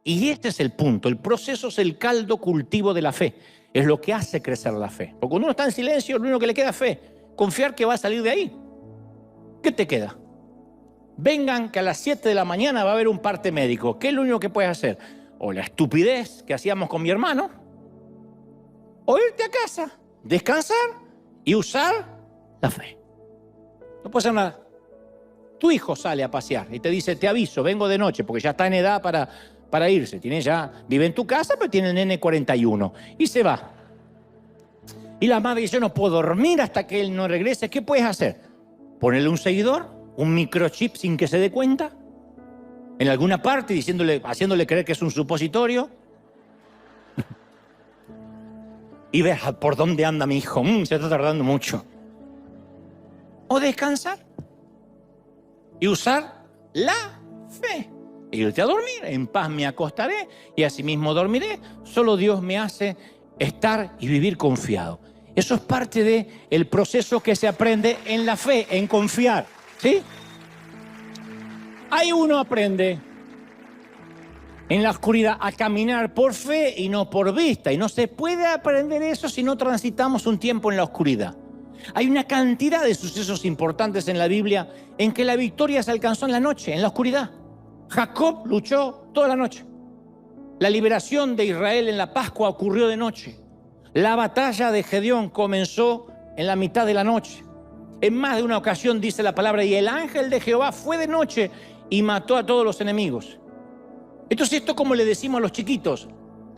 Y este es el punto. El proceso es el caldo cultivo de la fe. Es lo que hace crecer la fe. Porque cuando uno está en silencio, lo único que le queda es fe. Confiar que va a salir de ahí. ¿Qué te queda? Vengan que a las 7 de la mañana va a haber un parte médico. ¿Qué es lo único que puedes hacer? O la estupidez que hacíamos con mi hermano, o irte a casa, descansar y usar la fe. No puede hacer nada. Tu hijo sale a pasear y te dice, te aviso, vengo de noche, porque ya está en edad para irse. Vive en tu casa, pero tiene el nene 41 y se va. Y la madre dice, yo no puedo dormir hasta que él no regrese. ¿Qué puedes hacer? Ponerle un seguidor, un microchip sin que se dé cuenta, en alguna parte, haciéndole creer que es un supositorio. Y ves por dónde anda mi hijo. Se está tardando mucho. O descansar y usar la fe. Irte a dormir, en paz me acostaré y asimismo dormiré. Solo Dios me hace estar y vivir confiado. Eso es parte del proceso que se aprende en la fe, en confiar, ¿sí? Ahí uno aprende en la oscuridad a caminar por fe y no por vista. Y no se puede aprender eso si no transitamos un tiempo en la oscuridad. Hay una cantidad de sucesos importantes en la Biblia en que la victoria se alcanzó en la noche, en la oscuridad. Jacob luchó toda la noche. La liberación de Israel en la Pascua ocurrió de noche. La batalla de Gedeón comenzó en la mitad de la noche. En más de una ocasión dice la palabra, y el ángel de Jehová fue de noche y mató a todos los enemigos. Entonces esto, como le decimos a los chiquitos,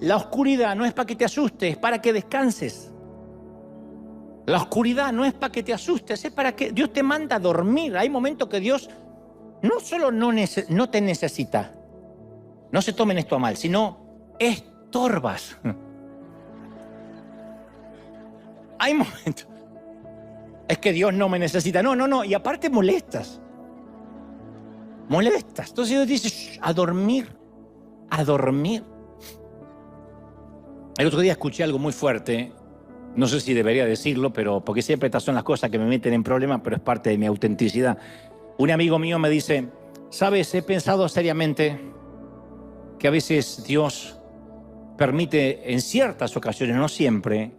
la oscuridad no es para que te asustes, es para que descanses. La oscuridad no es para que te asustes, es para que Dios te manda a dormir. Hay momentos que Dios no solo no te necesita, no se tomen esto a mal, sino estorbas. Hay momentos, es que Dios no me necesita, no, y aparte molestas. Entonces Dios dice, a dormir. El otro día escuché algo muy fuerte, no sé si debería decirlo, pero porque siempre estas son las cosas que me meten en problemas, pero es parte de mi autenticidad. Un amigo mío me dice, ¿sabes? He pensado seriamente que a veces Dios permite en ciertas ocasiones, no siempre,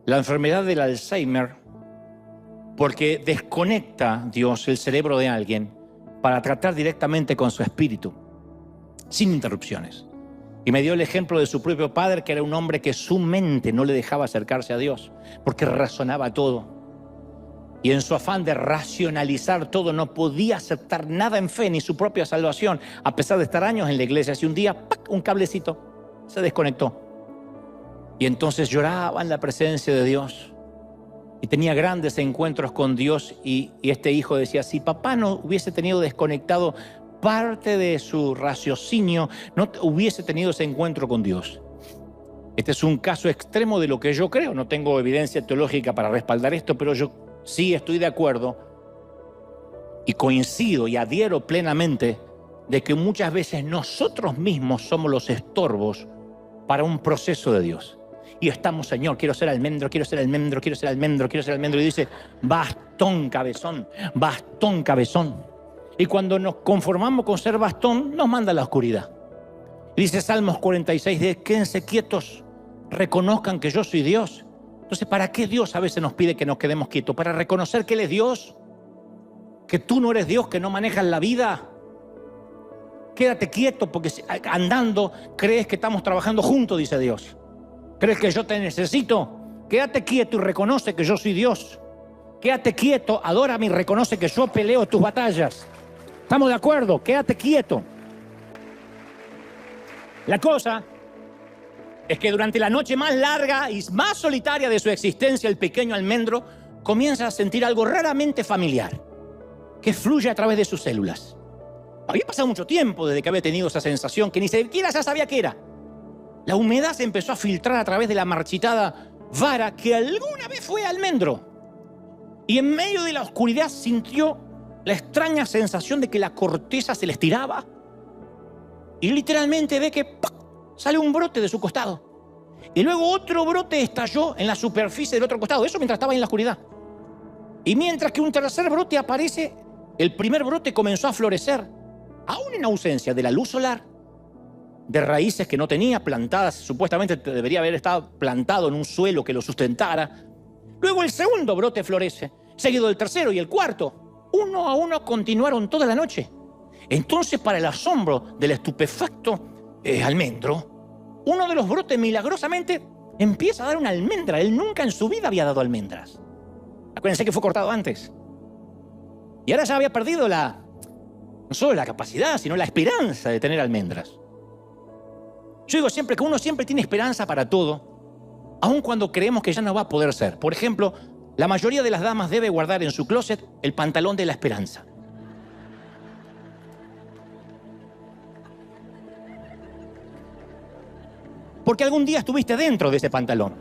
la enfermedad del Alzheimer porque desconecta Dios el cerebro de alguien para tratar directamente con su espíritu, sin interrupciones. Y me dio el ejemplo de su propio padre, que era un hombre que su mente no le dejaba acercarse a Dios, porque razonaba todo. Y en su afán de racionalizar todo, no podía aceptar nada en fe, ni su propia salvación, a pesar de estar años en la iglesia. Y un día, ¡pac!, un cablecito, se desconectó. Y entonces lloraba en la presencia de Dios. Y tenía grandes encuentros con Dios. Y este hijo decía, si papá no hubiese tenido desconectado parte de su raciocinio, no hubiese tenido ese encuentro con Dios. Este es un caso extremo de lo que yo creo. No tengo evidencia teológica para respaldar esto, pero yo sí estoy de acuerdo y coincido y adhiero plenamente de que muchas veces nosotros mismos somos los estorbos para un proceso de Dios. Y estamos, Señor, quiero ser almendro, quiero ser almendro, quiero ser almendro, quiero ser almendro. Y dice, bastón, cabezón, bastón, cabezón. Y cuando nos conformamos con ser bastón, nos manda a la oscuridad. Y dice Salmos 46, quédense quietos, reconozcan que yo soy Dios. Entonces, ¿para qué Dios a veces nos pide que nos quedemos quietos? ¿Para reconocer que Él es Dios? ¿Que tú no eres Dios, que no manejas la vida? Quédate quieto, porque andando crees que estamos trabajando juntos, dice Dios. ¿Crees que yo te necesito? Quédate quieto y reconoce que yo soy Dios. Quédate quieto, adórame y reconoce que yo peleo tus batallas. ¿Estamos de acuerdo? Quédate quieto. La cosa es que durante la noche más larga y más solitaria de su existencia, el pequeño almendro comienza a sentir algo raramente familiar, que fluye a través de sus células. Había pasado mucho tiempo desde que había tenido esa sensación que ni siquiera ya sabía qué era. La humedad se empezó a filtrar a través de la marchitada vara que alguna vez fue almendro. Y en medio de la oscuridad sintió la extraña sensación de que la corteza se le estiraba. Y literalmente ve que ¡pac!, sale un brote de su costado. Y luego otro brote estalló en la superficie del otro costado. Eso mientras estaba en la oscuridad. Y mientras que un tercer brote aparece, el primer brote comenzó a florecer, aún en ausencia de la luz solar de raíces que no tenía, plantadas, supuestamente debería haber estado plantado en un suelo que lo sustentara. Luego el segundo brote florece, seguido del tercero y el cuarto. Uno a uno continuaron toda la noche. Entonces, para el asombro del estupefacto almendro, uno de los brotes milagrosamente empieza a dar una almendra. Él nunca en su vida había dado almendras. Acuérdense que fue cortado antes. Y ahora ya había perdido no solo la capacidad, sino la esperanza de tener almendras. Yo digo siempre que uno siempre tiene esperanza para todo, aun cuando creemos que ya no va a poder ser. Por ejemplo, la mayoría de las damas debe guardar en su closet el pantalón de la esperanza. Porque algún día estuviste dentro de ese pantalón.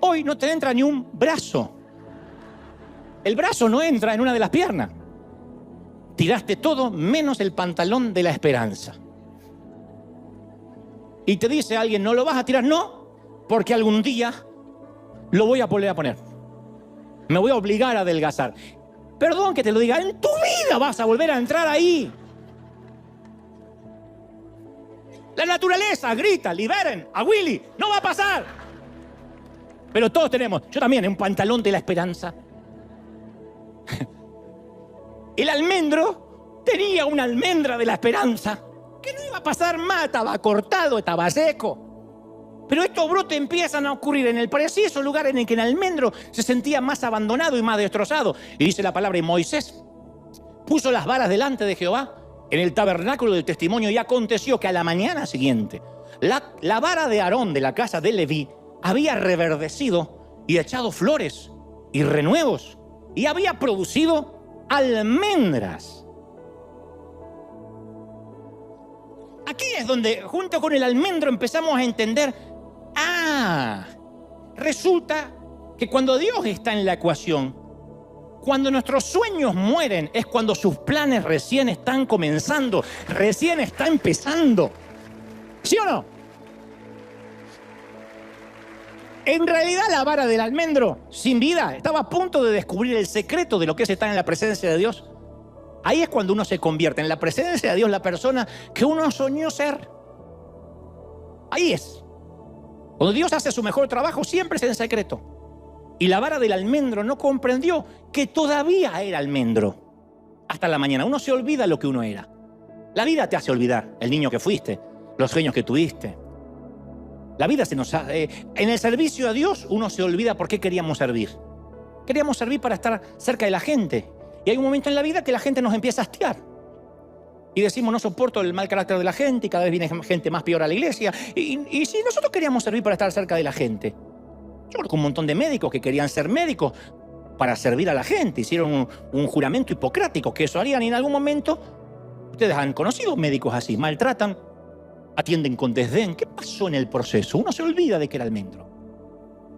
Hoy no te entra ni un brazo. El brazo no entra en una de las piernas. Tiraste todo menos el pantalón de la esperanza. Y te dice alguien, ¿no lo vas a tirar? No, porque algún día lo voy a volver a poner. Me voy a obligar a adelgazar. Perdón que te lo diga, en tu vida vas a volver a entrar ahí. La naturaleza grita, liberen a Willy, no va a pasar. Pero todos tenemos, yo también, un pantalón de la esperanza. El almendro tenía una almendra de la esperanza que no iba a pasar más, estaba cortado, estaba seco. Pero estos brotes empiezan a ocurrir en el preciso lugar en el que el almendro se sentía más abandonado y más destrozado. Y dice la palabra, y Moisés puso las varas delante de Jehová en el tabernáculo del testimonio, y aconteció que a la mañana siguiente la vara de Aarón de la casa de Leví había reverdecido y echado flores y renuevos y había producido almendras. Aquí es donde, junto con el almendro, empezamos a entender, resulta que cuando Dios está en la ecuación, cuando nuestros sueños mueren, es cuando sus planes recién están comenzando, recién está empezando. ¿Sí o no? En realidad la vara del almendro, sin vida, estaba a punto de descubrir el secreto de lo que es estar en la presencia de Dios. Ahí es cuando uno se convierte en la presencia de Dios, la persona que uno soñó ser. Ahí es. Cuando Dios hace su mejor trabajo, siempre es en secreto. Y la vara del almendro no comprendió que todavía era almendro. Hasta la mañana. Uno se olvida lo que uno era. La vida te hace olvidar el niño que fuiste, los sueños que tuviste. La vida se nos hace... en el servicio a Dios uno se olvida por qué queríamos servir. Queríamos servir para estar cerca de la gente. Y hay un momento en la vida que la gente nos empieza a hastiar. Y decimos, no soporto el mal carácter de la gente y cada vez viene gente más peor a la iglesia. Y si nosotros queríamos servir para estar cerca de la gente. Yo conozco un montón de médicos que querían ser médicos para servir a la gente. Hicieron un juramento hipocrático que eso harían y en algún momento, ustedes han conocido médicos así, maltratan, atienden con desdén. ¿Qué pasó en el proceso? Uno se olvida de que era almendro.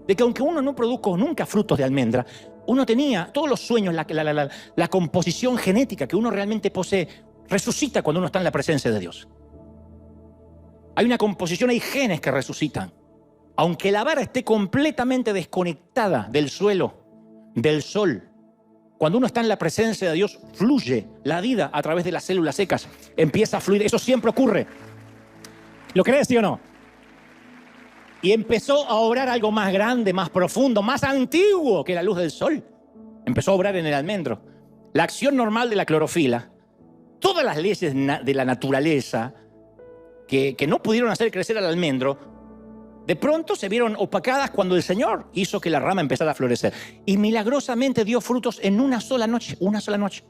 De que aunque uno no produjo nunca frutos de almendra, uno tenía todos los sueños, la composición genética que uno realmente posee, resucita cuando uno está en la presencia de Dios. Hay una composición, hay genes que resucitan. Aunque la vara esté completamente desconectada del suelo, del sol, cuando uno está en la presencia de Dios, fluye la vida a través de las células secas. Empieza a fluir, eso siempre ocurre. ¿Lo crees, sí o no? Y empezó a obrar algo más grande, más profundo, más antiguo que la luz del sol. Empezó a obrar en el almendro. La acción normal de la clorofila, todas las leyes de la naturaleza que no pudieron hacer crecer al almendro, de pronto se vieron opacadas cuando el Señor hizo que la rama empezara a florecer. Y milagrosamente dio frutos en una sola noche, una sola noche.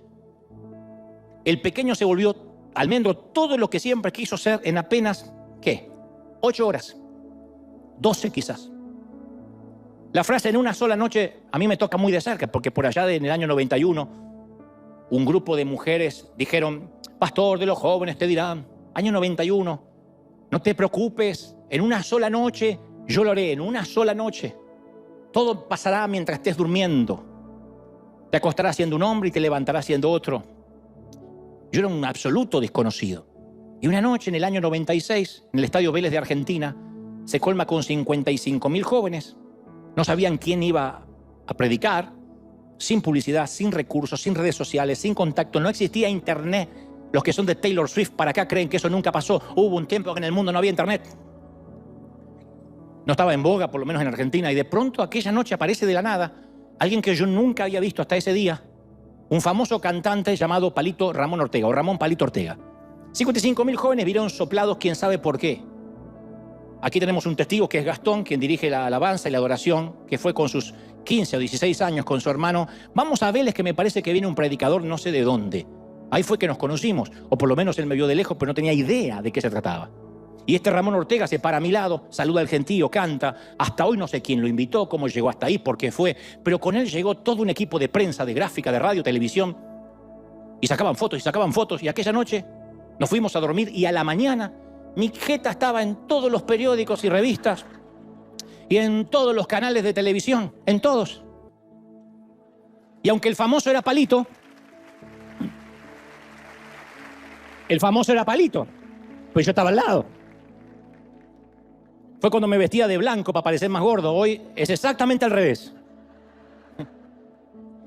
El pequeño se volvió almendro, todo lo que siempre quiso ser en apenas, ¿qué? 8 horas. 12 quizás. La frase en una sola noche a mí me toca muy de cerca, porque por allá en el año 91, un grupo de mujeres dijeron, pastor de los jóvenes te dirán, año 91, no te preocupes, en una sola noche, yo lo haré, en una sola noche. Todo pasará mientras estés durmiendo. Te acostarás siendo un hombre y te levantarás siendo otro. Yo era un absoluto desconocido. Y una noche en el año 96, en el Estadio Vélez de Argentina, se colma con 55.000 jóvenes. No sabían quién iba a predicar, sin publicidad, sin recursos, sin redes sociales, sin contacto. No existía internet. Los que son de Taylor Swift para acá creen que eso nunca pasó. Hubo un tiempo que en el mundo no había internet. No estaba en boga, por lo menos en Argentina. Y de pronto aquella noche aparece de la nada alguien que yo nunca había visto hasta ese día. Un famoso cantante llamado Palito Ramón Ortega, o Ramón Palito Ortega. 55.000 jóvenes vieron soplados, quién sabe por qué. Aquí tenemos un testigo que es Gastón, quien dirige la alabanza y la adoración, que fue con sus 15 o 16 años con su hermano. Vamos a Vélez, que me parece que viene un predicador no sé de dónde. Ahí fue que nos conocimos, o por lo menos él me vio de lejos, pero no tenía idea de qué se trataba. Y este Ramón Ortega se para a mi lado, saluda al gentío, canta. Hasta hoy no sé quién lo invitó, cómo llegó hasta ahí, por qué fue. Pero con él llegó todo un equipo de prensa, de gráfica, de radio, televisión. Y sacaban fotos. Y aquella noche nos fuimos a dormir y a la mañana mi jeta estaba en todos los periódicos y revistas. Y en todos los canales de televisión, en todos. Y aunque el famoso era Palito, pues yo estaba al lado. Fue cuando me vestía de blanco para parecer más gordo. Hoy es exactamente al revés.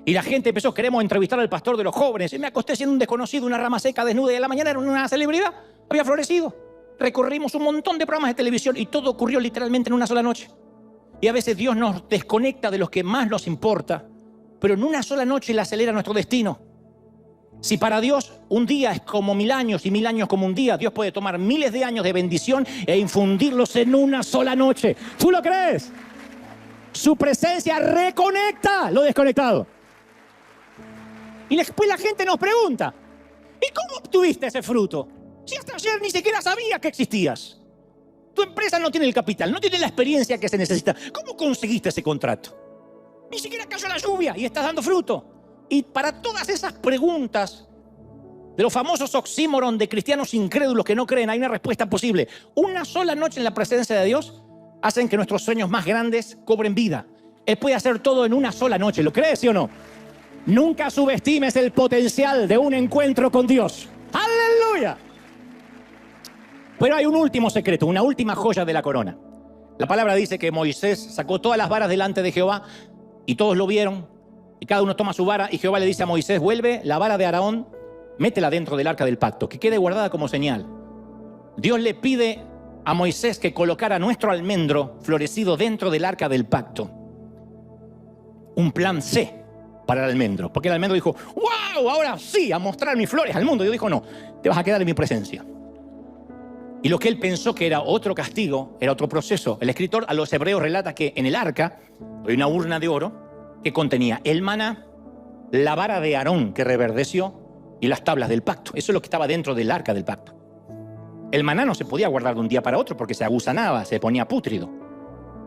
Y la gente empezó, queremos entrevistar al pastor de los jóvenes. Y me acosté siendo un desconocido, una rama seca, desnuda, y a la mañana era una celebridad. Había florecido. Recorrimos un montón de programas de televisión y todo ocurrió literalmente en una sola noche. Y a veces Dios nos desconecta de los que más nos importa, pero en una sola noche le acelera nuestro destino. Si para Dios un día es como 1000 años y 1000 años como un día, Dios puede tomar miles de años de bendición e infundirlos en una sola noche. ¿Tú lo crees? Su presencia reconecta lo desconectado. Y después la gente nos pregunta, ¿y cómo obtuviste ese fruto? Si hasta ayer ni siquiera sabías que existías. Tu empresa no tiene el capital, no tiene la experiencia que se necesita. ¿Cómo conseguiste ese contrato? Ni siquiera cayó la lluvia y estás dando fruto. Y para todas esas preguntas de los famosos oxímoron de cristianos incrédulos que no creen, hay una respuesta posible. Una sola noche en la presencia de Dios hacen que nuestros sueños más grandes cobren vida. Él puede hacer todo en una sola noche. ¿Lo crees, sí o no? Nunca subestimes el potencial de un encuentro con Dios. ¡Aleluya! Pero hay un último secreto, una última joya de la corona. La palabra dice que Moisés sacó todas las varas delante de Jehová y todos lo vieron. Y cada uno toma su vara y Jehová le dice a Moisés, vuelve la vara de Aarón, métela dentro del arca del pacto, que quede guardada como señal. Dios le pide a Moisés que colocara nuestro almendro florecido dentro del arca del pacto. Un plan C para el almendro. Porque el almendro dijo, ¡wow! Ahora sí, a mostrar mis flores al mundo. Dios dijo, no, te vas a quedar en mi presencia. Y lo que él pensó que era otro castigo, era otro proceso. El escritor a los hebreos relata que en el arca hay una urna de oro que contenía el maná, la vara de Aarón que reverdeció y las tablas del pacto. Eso es lo que estaba dentro del arca del pacto. El maná no se podía guardar de un día para otro porque se agusanaba, se ponía pútrido.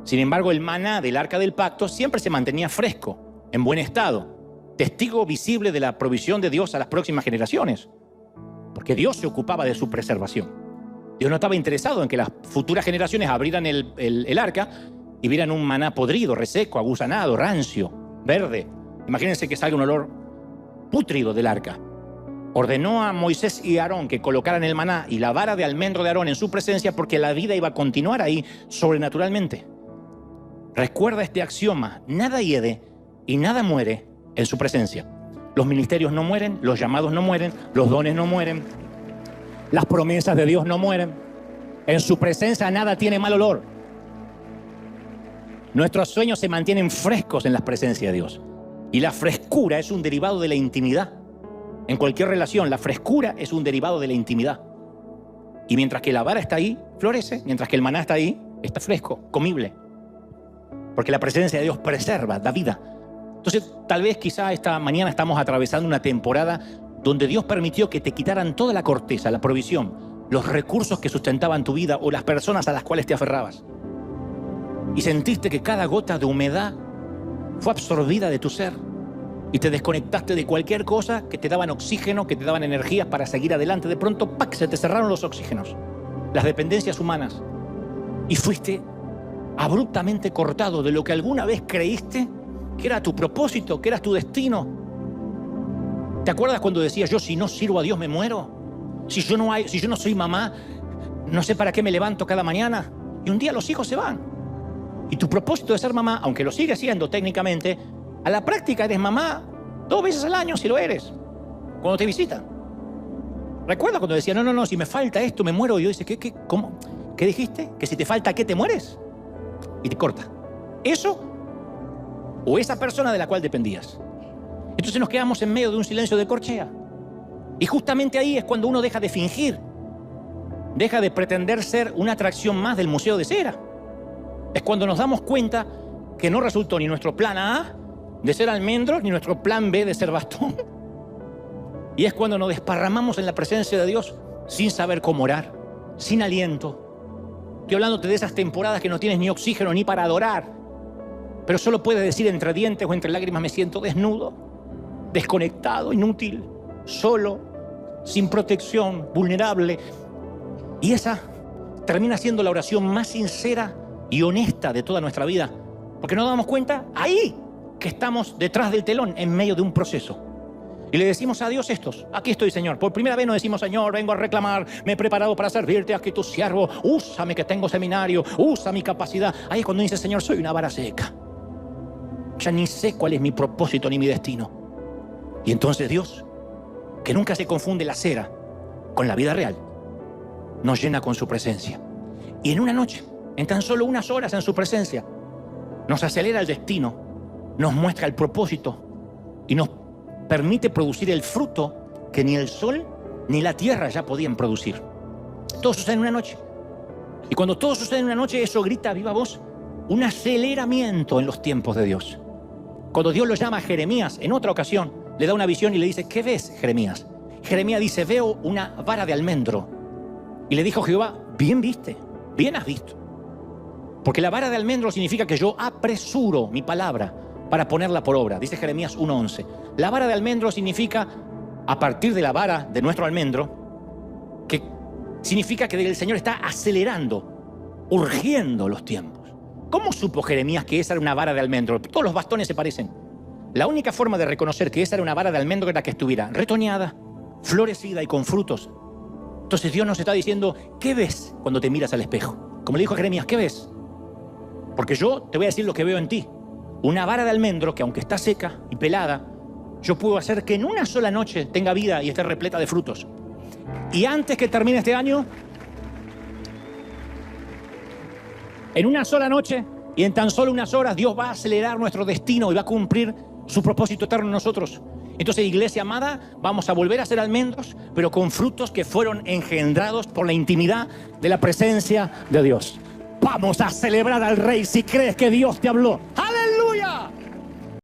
Sin embargo, el maná del arca del pacto siempre se mantenía fresco, en buen estado, testigo visible de la provisión de Dios a las próximas generaciones, porque Dios se ocupaba de su preservación. Dios no estaba interesado en que las futuras generaciones abrieran el arca y vieran un maná podrido, reseco, agusanado, rancio, verde. Imagínense que salga un olor pútrido del arca. Ordenó a Moisés y Aarón que colocaran el maná y la vara de almendro de Aarón en su presencia porque la vida iba a continuar ahí sobrenaturalmente. Recuerda este axioma, nada hiede y nada muere en su presencia. Los ministerios no mueren, los llamados no mueren, los dones no mueren, las promesas de Dios no mueren. En su presencia nada tiene mal olor. Nuestros sueños se mantienen frescos en la presencia de Dios. Y la frescura es un derivado de la intimidad. En cualquier relación, la frescura es un derivado de la intimidad. Y mientras que la vara está ahí, florece. Mientras que el maná está ahí, está fresco, comible. Porque la presencia de Dios preserva, da vida. Entonces, tal vez quizá esta mañana estamos atravesando una temporada donde Dios permitió que te quitaran toda la corteza, la provisión, los recursos que sustentaban tu vida o las personas a las cuales te aferrabas. Y sentiste que cada gota de humedad fue absorbida de tu ser. Y te desconectaste de cualquier cosa que te daban oxígeno, que te daban energías para seguir adelante. De pronto, ¡pac!, se te cerraron los oxígenos, las dependencias humanas. Y fuiste abruptamente cortado de lo que alguna vez creíste que era tu propósito, que era tu destino. ¿Te acuerdas cuando decías, yo si no sirvo a Dios me muero? Si yo no soy mamá, no sé para qué me levanto cada mañana. Y un día los hijos se van. Y tu propósito de ser mamá, aunque lo sigues siendo técnicamente, a la práctica eres mamá 2 veces al año si lo eres, cuando te visitan. ¿Recuerda cuando decía, no, si me falta esto, me muero? Y Dios dice, ¿qué? ¿Cómo? ¿Qué dijiste? ¿Que si te falta qué, te mueres? Y te corta. ¿Eso o esa persona de la cual dependías? Entonces nos quedamos en medio de un silencio de corchea. Y justamente ahí es cuando uno deja de fingir. Deja de pretender ser una atracción más del Museo de Cera. Es cuando nos damos cuenta que no resultó ni nuestro plan A de ser almendros, ni nuestro plan B de ser bastón. Y es cuando nos desparramamos en la presencia de Dios sin saber cómo orar, sin aliento. Estoy hablándote de esas temporadas que no tienes ni oxígeno ni para adorar, pero solo puedes decir entre dientes o entre lágrimas, me siento desnudo, desconectado, inútil, solo, sin protección, vulnerable. Y esa termina siendo la oración más sincera y honesta de toda nuestra vida, porque nos damos cuenta ahí que estamos detrás del telón en medio de un proceso. Y le decimos a Dios estos, aquí estoy, Señor. Por primera vez no decimos, Señor, vengo a reclamar, me he preparado para servirte, aquí tu siervo, úsame que tengo seminario, usa mi capacidad. Ahí es cuando dice, Señor, soy una vara seca. Ya ni sé cuál es mi propósito ni mi destino. Y entonces Dios, que nunca se confunde la cera con la vida real, nos llena con su presencia. Y en una noche, en tan solo unas horas en su presencia, nos acelera el destino, nos muestra el propósito y nos permite producir el fruto que ni el sol ni la tierra ya podían producir. Todo sucede en una noche. Y cuando todo sucede en una noche, eso grita a viva voz un aceleramiento en los tiempos de Dios. Cuando Dios lo llama a Jeremías, en otra ocasión, le da una visión y le dice, ¿qué ves, Jeremías? Jeremías dice, veo una vara de almendro. Y le dijo Jehová, bien viste, bien has visto. Porque la vara de almendro significa que yo apresuro mi palabra para ponerla por obra. Dice Jeremías 1:11. La vara de almendro significa, a partir de la vara de nuestro almendro, que significa que el Señor está acelerando, urgiendo los tiempos. ¿Cómo supo Jeremías que esa era una vara de almendro? Todos los bastones se parecen. La única forma de reconocer que esa era una vara de almendro era que estuviera retoñada, florecida y con frutos. Entonces Dios nos está diciendo, ¿qué ves cuando te miras al espejo? Como le dijo a Jeremías, ¿qué ves? Porque yo te voy a decir lo que veo en ti. Una vara de almendro que, aunque está seca y pelada, yo puedo hacer que en una sola noche tenga vida y esté repleta de frutos. Y antes que termine este año, en una sola noche y en tan solo unas horas, Dios va a acelerar nuestro destino y va a cumplir su propósito eterno en nosotros. Entonces, iglesia amada, vamos a volver a ser almendros, pero con frutos que fueron engendrados por la intimidad de la presencia de Dios. Vamos a celebrar al Rey si crees que Dios te habló. ¡Aleluya!